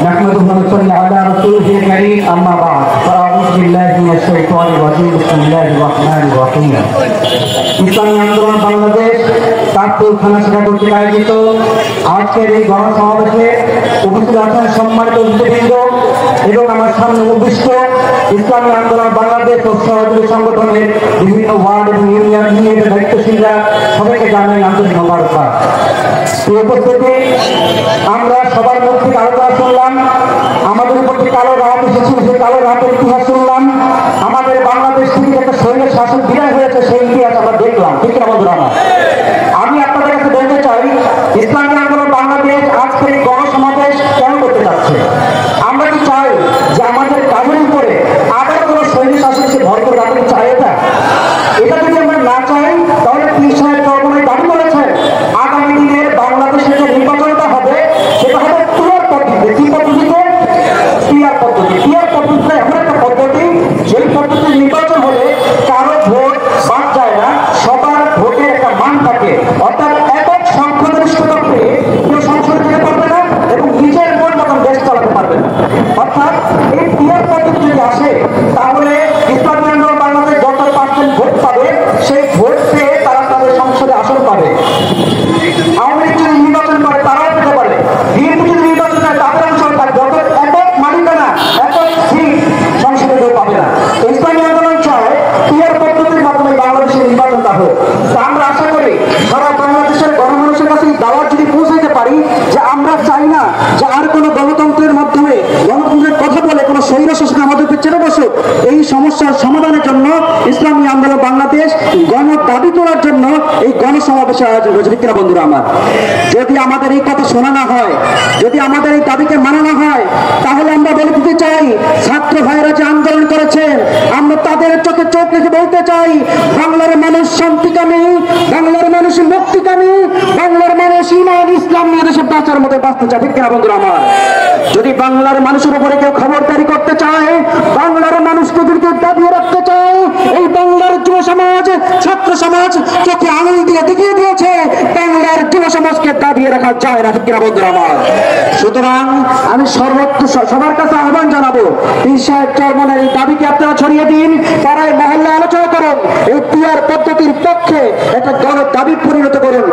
نحمده ونصلي على رسوله الكريم أما بعد فأعوذ بالله من الشيطان الرجيم بسم الله الرحمن الرحيم ইসলামী আন্দোলন বাংলাদেশ কাকপুর থানা শাখা কর্তৃক আয়োজিত আজকের এই গণসমাবেশে উপস্থিত আছেন সম্মানিত অতিথিবৃন্দ এবং আমার সামনে উপবিষ্ট ইসলামী আন্দোলন বাংলাদেশ ও সহযোগী সংগঠনের বিভিন্ন ওয়ার্ড এবং ইউনিয়নের দায়িত্বশীলরা সবাইকে জানাই আন্তরিক মোবারকবাদ। এই উপস্থিতি আমরা সবার মুখ থেকে আলোচনা শুনলাম, আমাদের উপর যে কালো রাত এসেছিল সেই কালো রাতের ইতিহাস শুনলাম, আমাদের বাংলাদেশ থেকে একটা সৈন্যের শাসন বিদায় হয়েছে সেই ইতিহাস আমরা দেখলাম। ঠিক না বন্ধুরা? আমি আপনাদের কাছে বলতে চাই ইসলামী আন্দোলন বাংলাদেশ আজকের এই গণসমাবেশ কেন করতে চাচ্ছে? আমরা কি চাই যে আমাদের কাজের উপরে আবার কোনো সৈন্য শাসন সে ভর করে রাখতে চাই? এটা যদি আমরা না চাই তাহলে পীর সাহেব চরমনাই দাবি করেছে আগামী দিনে বাংলাদেশের যে নির্বাচনটা হবে সেটা হবে পিয়ার পদ্ধতিতে। কি পদ্ধতিতে? পিয়ার পদ্ধতি। পিয়ার পদ্ধতিতে এমন একটা পদ্ধতি যেই পদ্ধতির নির্বাচন হলে কারো ভোট বাদ যায় না, সবার ভোটের একটা মান থাকে, অর্থাৎ একক সংখ্যাগরিষ্ঠতা পেয়ে কেউ সংসদে যেতে পারবে না এবং নিজের মন মতন দেশ চালাতে পারবে না। অর্থাৎ এই পিয়ার পদ্ধতি যদি আসে তাহলে ইসলামী আন্দোলন বাংলাদেশ যত পার্সেন্ট ভোট পাবে সেই ভোট পেয়ে তারা তাদের সংসদে আসন পাবে। আওয়ামী লীগ যদি নির্বাচন করে তারাও পেতে পারে, বিএনপি যদি নির্বাচন করে তাদের অংশ পাবে, যত একক মালিকানা একক সিট সংসদে কেউ পাবে না। ইসলামী আন্দোলন চায় পিয়ার পদ্ধতির মাধ্যমে বাংলাদেশের নির্বাচনটা হোক। আমরা আশা করি সারা বাংলাদেশের গণমানুষের কাছে দাওয়াত যদি পৌঁছাইতে পারি যে আমরা চাই না যে আর কোনো গণতন্ত্রের মাধ্যমে গণতন্ত্রের কথা বলে কোনো স্বৈর শাসন আমাদেরকে চেপে বসুক। এই সমস্যার সমাধানের জন্য ইসলামী আন্দোলন বাংলাদেশ গণ দাবি তোলার জন্য এই গণসমাবেশের আয়োজন করেছে। ঠিক না বন্ধুরা আমার? যদি আমাদের এই কথা শোনা না হয়, যদি আমাদের এই দাবিকে মানা না হয়, তাহলে আমরা বলে দিতে চাই ছাত্র ভাইরা যে আন্দোলন করেছেন আমরা তাদের চোখে চোখ রেখে বলতে চাই বাংলার মানুষ শান্তিকামী, বাংলার মানুষ মুক্তিকামী, বাংলার মানুষ ইমান ইসলাম নিয়ে দেশে বাঁচার মতো বাঁচতে চায়। ঠিক না বন্ধুরা আমার? যদি বাংলার মানুষের উপরে কেউ খবরদারি করতে চায়, বাংলার মানুষকে দাবিয়ে রাখতে চায়, এই বাংলার যুব সমাজ ছাত্র সমাজ চোখে আঙুল দিয়ে দেখিয়ে দিয়েছে বাংলার যুব সমাজকে দাবিয়ে রাখা যায় না। ঠিক না বন্ধুরা আমার? সুতরাং আমি সবার কাছে আহ্বান জানাবো পীর সাহেব চরমনের এই দাবিকে আপনারা ছড়িয়ে দিন, পাড়ায় মহল্লায় আলোচনা করুন, এই পিয়ার পদ্ধতির পক্ষে একটা গণ দাবি পরিণত করুন।